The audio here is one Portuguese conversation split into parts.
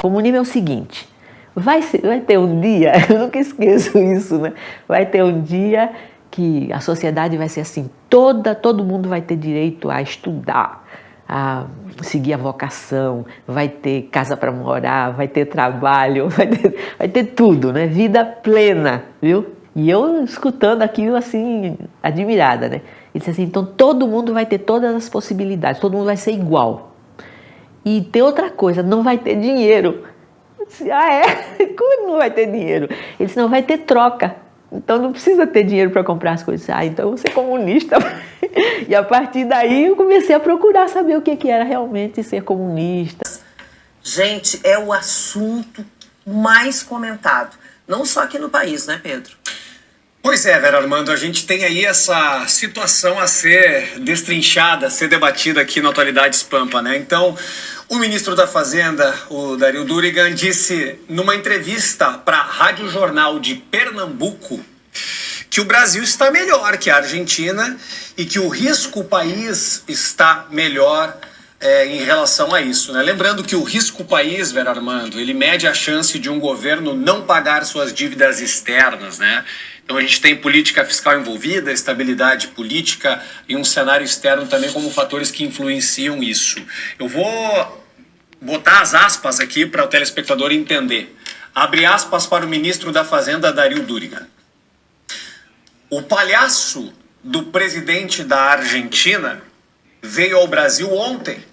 Comunismo é o seguinte, vai ter um dia, eu nunca esqueço isso, né? Vai ter um dia que a sociedade vai ser assim, todo mundo vai ter direito a estudar, a seguir a vocação, vai ter casa para morar, vai ter trabalho, vai ter tudo, né? Vida plena, viu? E eu escutando aquilo assim, admirada, né? Ele disse assim, então todo mundo vai ter todas as possibilidades, todo mundo vai ser igual. E tem outra coisa, não vai ter dinheiro. Eu disse, ah é? Como não vai ter dinheiro? Ele disse, não vai ter troca. Então não precisa ter dinheiro para comprar as coisas. Ah, então eu vou ser comunista. E a partir daí eu comecei a procurar saber o que era realmente ser comunista. Gente, é o assunto mais comentado. Não só aqui no país, né, Pedro? Pois é, Vera Armando, a gente tem aí essa situação a ser destrinchada, a ser debatida aqui no Atualidades Pampa, né? Então, o ministro da Fazenda, o Dario Durigan, disse numa entrevista para a Rádio Jornal de Pernambuco que o Brasil está melhor que a Argentina e que o risco país está melhor em relação a isso, né? Lembrando que o risco país, Vera Armando, ele mede a chance de um governo não pagar suas dívidas externas, né? Então a gente tem política fiscal envolvida, estabilidade política e um cenário externo também como fatores que influenciam isso. Eu vou botar as aspas aqui para o telespectador entender. Abre aspas para o ministro da Fazenda, Dario Durigan. O palhaço do presidente da Argentina veio ao Brasil ontem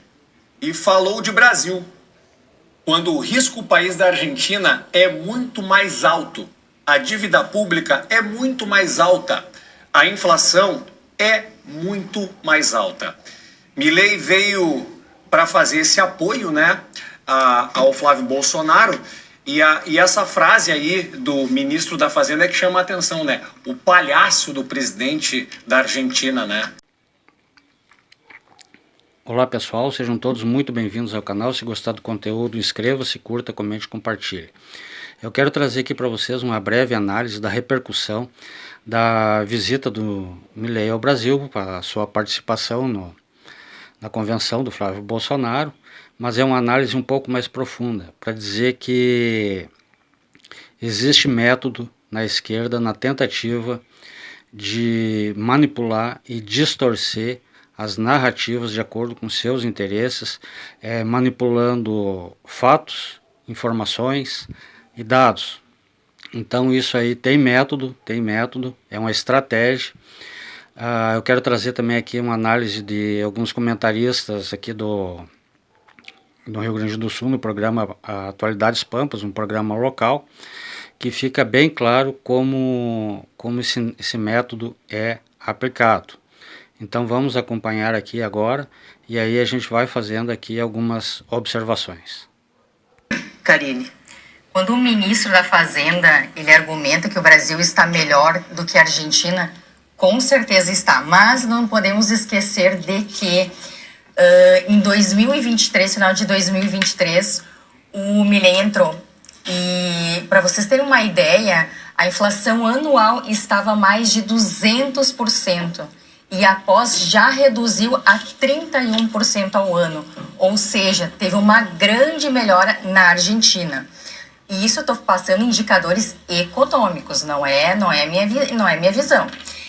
e falou de Brasil, quando o risco país da Argentina é muito mais alto, a dívida pública é muito mais alta, a inflação é muito mais alta. Milei veio para fazer esse apoio, né, ao Flávio Bolsonaro, e essa frase aí do ministro da Fazenda é que chama a atenção, né? O palhaço do presidente da Argentina, né? Olá pessoal, sejam todos muito bem-vindos ao canal. Se gostar do conteúdo, inscreva-se, curta, comente, compartilhe. Eu quero trazer aqui para vocês uma breve análise da repercussão da visita do Milei ao Brasil, a sua participação na convenção do Flávio Bolsonaro, mas é uma análise um pouco mais profunda, para dizer que existe método na esquerda na tentativa de manipular e distorcer as narrativas de acordo com seus interesses, manipulando fatos, informações e dados. Então isso aí tem método, é uma estratégia. Eu quero trazer também aqui uma análise de alguns comentaristas aqui do Rio Grande do Sul, no programa Atualidades Pampas, um programa local, que fica bem claro como esse método é aplicado. Então vamos acompanhar aqui agora e aí a gente vai fazendo aqui algumas observações. Karine. Quando o ministro da Fazenda ele argumenta que o Brasil está melhor do que a Argentina, com certeza está, mas não podemos esquecer de que em 2023, final de 2023, o Milei entrou. E para vocês terem uma ideia, a inflação anual estava mais de 200%. E após já reduziu a 31% ao ano, ou seja, teve uma grande melhora na Argentina. E isso eu estou passando indicadores econômicos, não é minha visão.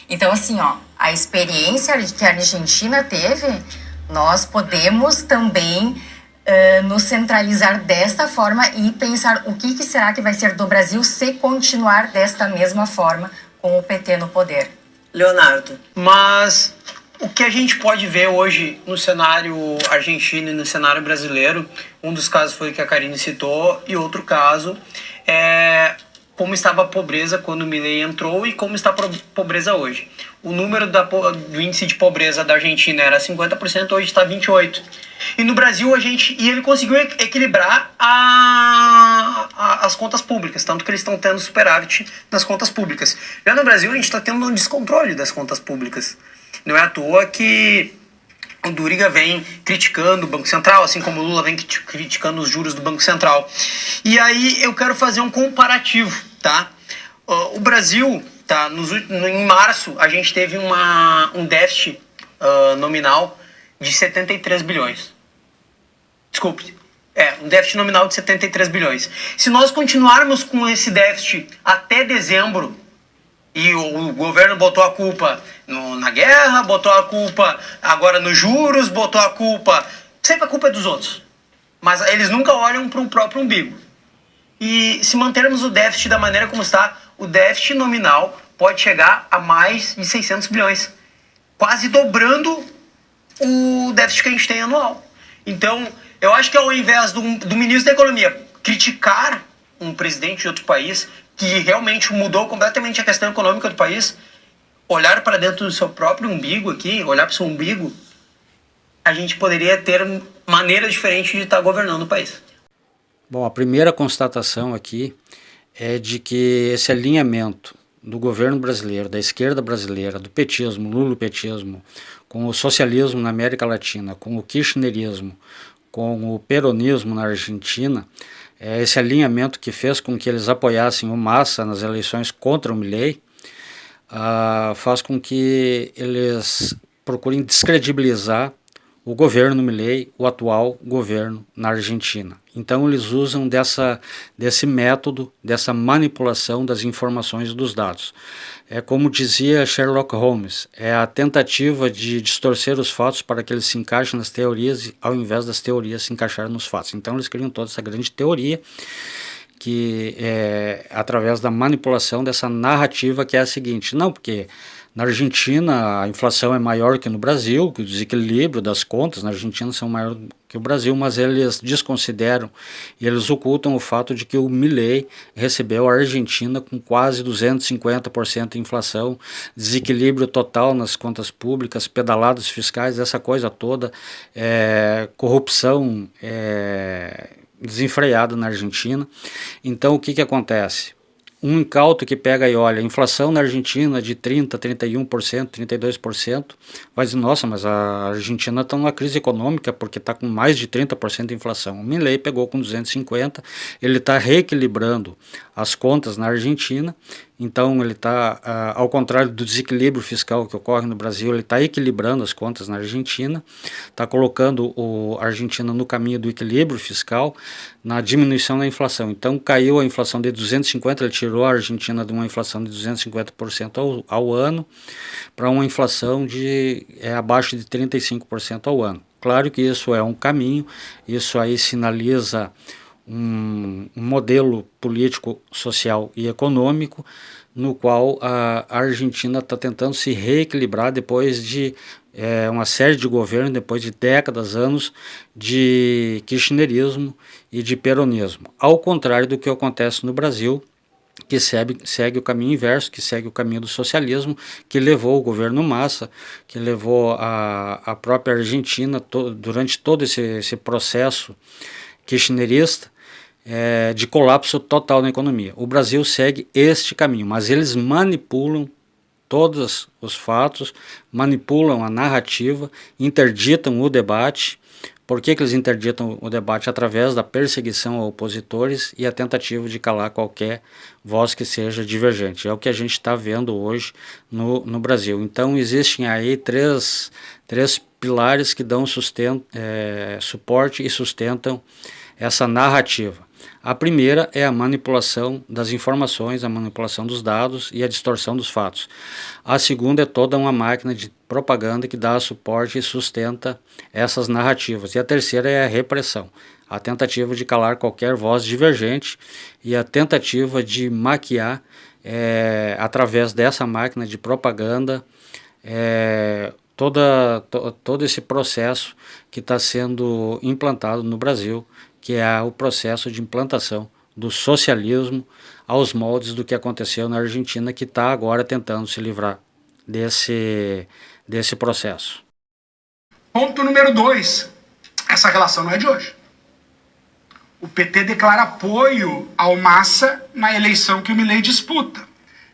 Então assim, a experiência que a Argentina teve, nós podemos também nos centralizar desta forma e pensar o que será que vai ser do Brasil se continuar desta mesma forma com o PT no poder. Leonardo. Mas o que a gente pode ver hoje no cenário argentino e no cenário brasileiro, um dos casos foi o que a Karine citou, e outro caso é como estava a pobreza quando o Milei entrou e como está a pobreza hoje. O número do índice de pobreza da Argentina era 50%, hoje está 28%. E no Brasil ele conseguiu equilibrar as contas públicas, tanto que eles estão tendo superávit nas contas públicas. Já no Brasil a gente está tendo um descontrole das contas públicas. Não é à toa que o Durigan vem criticando o Banco Central, assim como o Lula vem criticando os juros do Banco Central. E aí eu quero fazer um comparativo, tá? O Brasil, tá, em março, a gente teve um déficit nominal de 73 bilhões. Desculpe, Um déficit nominal de 73 bilhões. Se nós continuarmos com esse déficit até dezembro, e o governo botou a culpa na guerra, botou a culpa agora nos juros, botou a culpa... Sempre a culpa é dos outros. Mas eles nunca olham para o próprio umbigo. E se mantermos o déficit da maneira como está, o déficit nominal pode chegar a mais de 600 bilhões. Quase dobrando o déficit que a gente tem anual. Então, eu acho que ao invés do ministro da Economia criticar um presidente de outro país que realmente mudou completamente a questão econômica do país, olhar para dentro do seu próprio umbigo aqui, olhar para o seu umbigo, a gente poderia ter maneira diferente de estar governando o país. Bom, a primeira constatação aqui é de que esse alinhamento do governo brasileiro, da esquerda brasileira, do petismo, lulopetismo, com o socialismo na América Latina, com o kirchnerismo, com o peronismo na Argentina, esse alinhamento que fez com que eles apoiassem o Massa nas eleições contra o Milei, faz com que eles procurem descredibilizar o governo Milei, o atual governo na Argentina. Então eles usam desse método, dessa manipulação das informações e dos dados. É como dizia Sherlock Holmes, é a tentativa de distorcer os fatos para que eles se encaixem nas teorias, ao invés das teorias se encaixarem nos fatos. Então eles criam toda essa grande teoria, que é através da manipulação dessa narrativa, que é a seguinte: não, porque na Argentina a inflação é maior que no Brasil, que o desequilíbrio das contas na Argentina são maior que o Brasil, mas eles desconsideram e eles ocultam o fato de que o Milei recebeu a Argentina com quase 250% de inflação, desequilíbrio total nas contas públicas, pedaladas fiscais, essa coisa toda, corrupção desenfreada na Argentina. Então o que acontece? Um incauto que pega e olha, a inflação na Argentina de 30%, 31%, 32%, vai dizer, nossa, mas a Argentina está numa crise econômica porque está com mais de 30% de inflação. O Milei pegou com 250%, ele está reequilibrando as contas na Argentina, então ele está, ao contrário do desequilíbrio fiscal que ocorre no Brasil, ele está equilibrando as contas na Argentina, está colocando a Argentina no caminho do equilíbrio fiscal, na diminuição da inflação. Então caiu a inflação de 250%, ele tirou a Argentina de uma inflação de 250% ao ano para uma inflação de abaixo de 35% ao ano. Claro que isso é um caminho, isso aí sinaliza um modelo político, social e econômico no qual a Argentina está tentando se reequilibrar depois de uma série de governos, depois de décadas, anos de kirchnerismo e de peronismo. Ao contrário do que acontece no Brasil, que segue o caminho inverso, que segue o caminho do socialismo, que levou o governo Massa, que levou a própria Argentina durante todo esse processo kirchnerista, de colapso total na economia. O Brasil segue este caminho, mas eles manipulam todos os fatos, manipulam a narrativa, interditam o debate. Por que eles interditam o debate? Através da perseguição a opositores e a tentativa de calar qualquer voz que seja divergente. É o que a gente está vendo hoje no Brasil. Então existem aí três pilares que dão suporte e sustentam essa narrativa. A primeira é a manipulação das informações, a manipulação dos dados e a distorção dos fatos. A segunda é toda uma máquina de propaganda que dá suporte e sustenta essas narrativas. E a terceira é a repressão, a tentativa de calar qualquer voz divergente e a tentativa de maquiar, através dessa máquina de propaganda, todo esse processo que está sendo implantado no Brasil, que é o processo de implantação do socialismo aos moldes do que aconteceu na Argentina, que está agora tentando se livrar desse processo. Ponto número 2. Essa relação não é de hoje. O PT declara apoio ao Massa na eleição que o Milei disputa.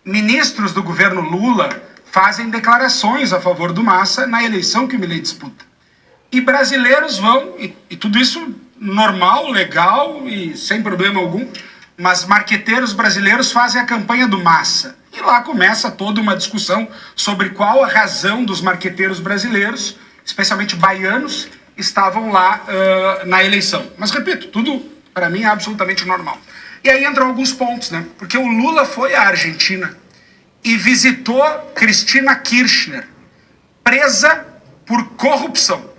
Ministros do governo Lula fazem declarações a favor do Massa na eleição que o Milei disputa. E brasileiros vão, e tudo isso normal, legal e sem problema algum, mas marqueteiros brasileiros fazem a campanha do Massa. E lá começa toda uma discussão sobre qual a razão dos marqueteiros brasileiros, especialmente baianos, estavam lá na eleição. Mas, repito, tudo, para mim, é absolutamente normal. E aí entram alguns pontos, né? Porque o Lula foi à Argentina e visitou Cristina Kirchner, presa por corrupção.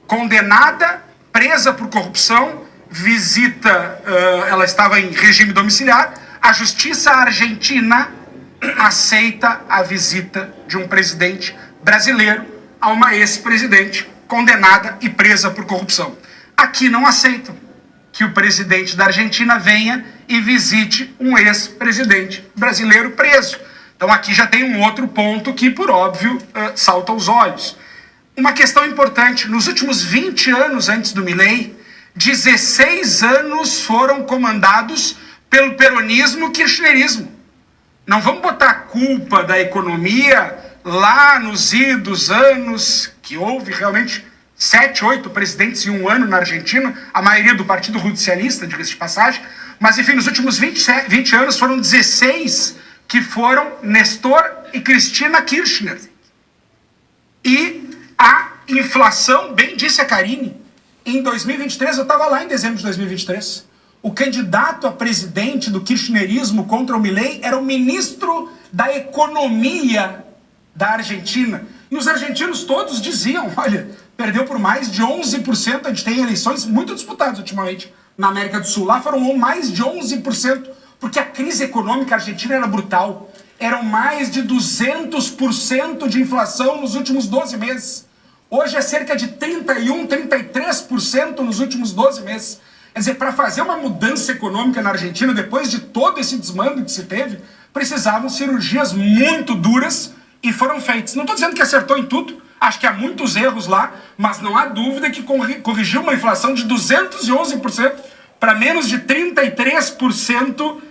Condenada, presa por corrupção, visita, ela estava em regime domiciliar, a justiça argentina aceita a visita de um presidente brasileiro a uma ex-presidente condenada e presa por corrupção. Aqui não aceitam que o presidente da Argentina venha e visite um ex-presidente brasileiro preso. Então aqui já tem um outro ponto que, por óbvio, salta aos olhos. Uma questão importante, nos últimos 20 anos antes do Milei, 16 anos foram comandados pelo peronismo e kirchnerismo. Não vamos botar a culpa da economia lá nos idos anos, que houve realmente 7, 8 presidentes em um ano na Argentina, a maioria do Partido Justicialista, diga-se de passagem, mas enfim, nos últimos 20 anos foram 16 que foram Nestor e Cristina Kirchner. E a inflação, bem disse a Karine, em 2023, eu estava lá em dezembro de 2023, o candidato a presidente do kirchnerismo contra o Milei era o ministro da Economia da Argentina. E os argentinos todos diziam, olha, perdeu por mais de 11%, a gente tem eleições muito disputadas ultimamente na América do Sul, lá foram mais de 11%, porque a crise econômica argentina era brutal. Eram mais de 200% de inflação nos últimos 12 meses. Hoje é cerca de 31%, 33% nos últimos 12 meses. Quer dizer, para fazer uma mudança econômica na Argentina, depois de todo esse desmando que se teve, precisavam cirurgias muito duras e foram feitas. Não estou dizendo que acertou em tudo, acho que há muitos erros lá, mas não há dúvida que corrigiu uma inflação de 211% para menos de 33%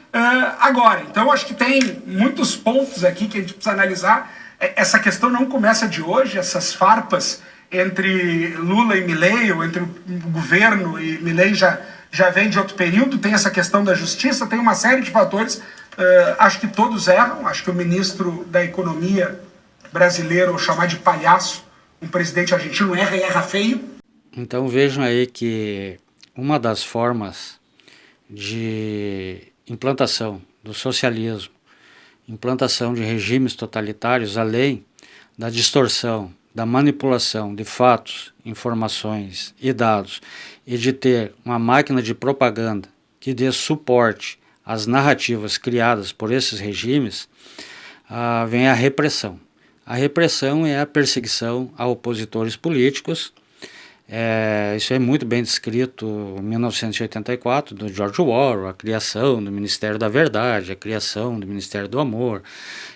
agora. Então, acho que tem muitos pontos aqui que a gente precisa analisar. Essa questão não começa de hoje, essas farpas entre Lula e Milei, ou entre o governo e Milei já vem de outro período, tem essa questão da justiça, tem uma série de fatores, acho que todos erram, acho que o ministro da Economia brasileiro, ou chamar de palhaço, um presidente argentino, erra e erra feio. Então vejam aí que uma das formas de implantação do socialismo, implantação de regimes totalitários, além da distorção, da manipulação de fatos, informações e dados, e de ter uma máquina de propaganda que dê suporte às narrativas criadas por esses regimes, vem a repressão. A repressão é a perseguição a opositores políticos. Isso é muito bem descrito em 1984, do George Orwell, a criação do Ministério da Verdade, a criação do Ministério do Amor.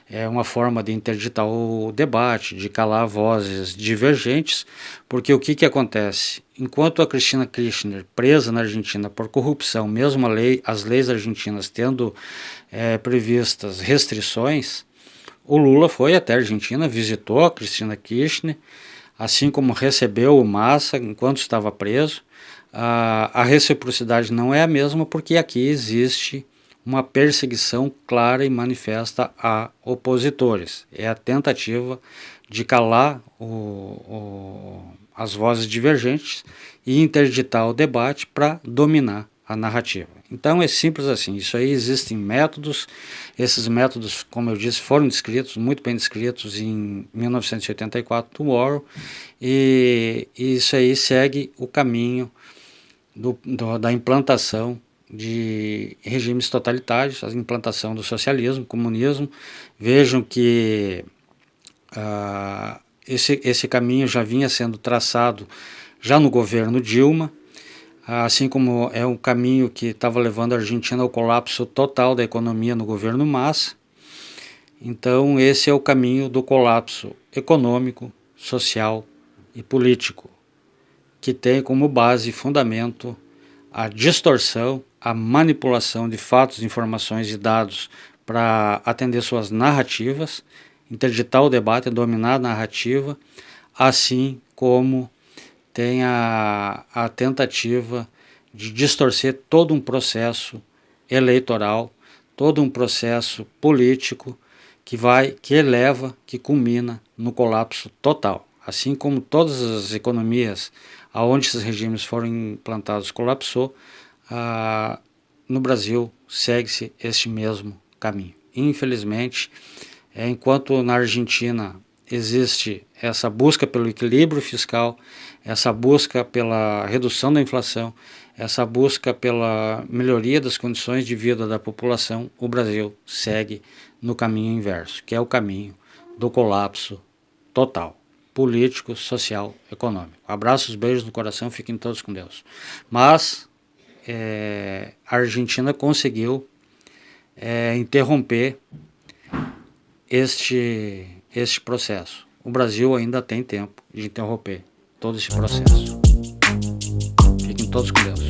É uma forma de interditar o debate, de calar vozes divergentes, porque o que acontece? Enquanto a Cristina Kirchner, presa na Argentina por corrupção, mesmo as leis argentinas tendo previstas restrições, o Lula foi até a Argentina, visitou a Cristina Kirchner, assim como recebeu o Massa enquanto estava preso. A reciprocidade não é a mesma, porque aqui existe uma perseguição clara e manifesta a opositores. É a tentativa de calar as vozes divergentes e interditar o debate para dominar a narrativa. Então é simples assim, isso aí existem métodos, esses métodos, como eu disse, foram descritos, muito bem descritos em 1984 do Orwell, e isso aí segue o caminho da implantação de regimes totalitários, a implantação do socialismo, comunismo. Vejam que esse caminho já vinha sendo traçado já no governo Dilma, assim como é um caminho que estava levando a Argentina ao colapso total da economia no governo Massa. Então esse é o caminho do colapso econômico, social e político, que tem como base e fundamento a distorção, a manipulação de fatos, informações e dados para atender suas narrativas, interditar o debate, dominar a narrativa, assim como tem a tentativa de distorcer todo um processo eleitoral, todo um processo político que eleva, que culmina no colapso total. assim como todas as economias aonde esses regimes foram implantados colapsou, no Brasil segue-se este mesmo caminho. Infelizmente, enquanto na Argentina existe essa busca pelo equilíbrio fiscal, essa busca pela redução da inflação, essa busca pela melhoria das condições de vida da população, o Brasil segue no caminho inverso, que é o caminho do colapso total, político, social, econômico. Abraços, beijos no coração, fiquem todos com Deus. Mas a Argentina conseguiu interromper este processo. O Brasil ainda tem tempo de interromper todo esse processo. Fiquem todos com Deus.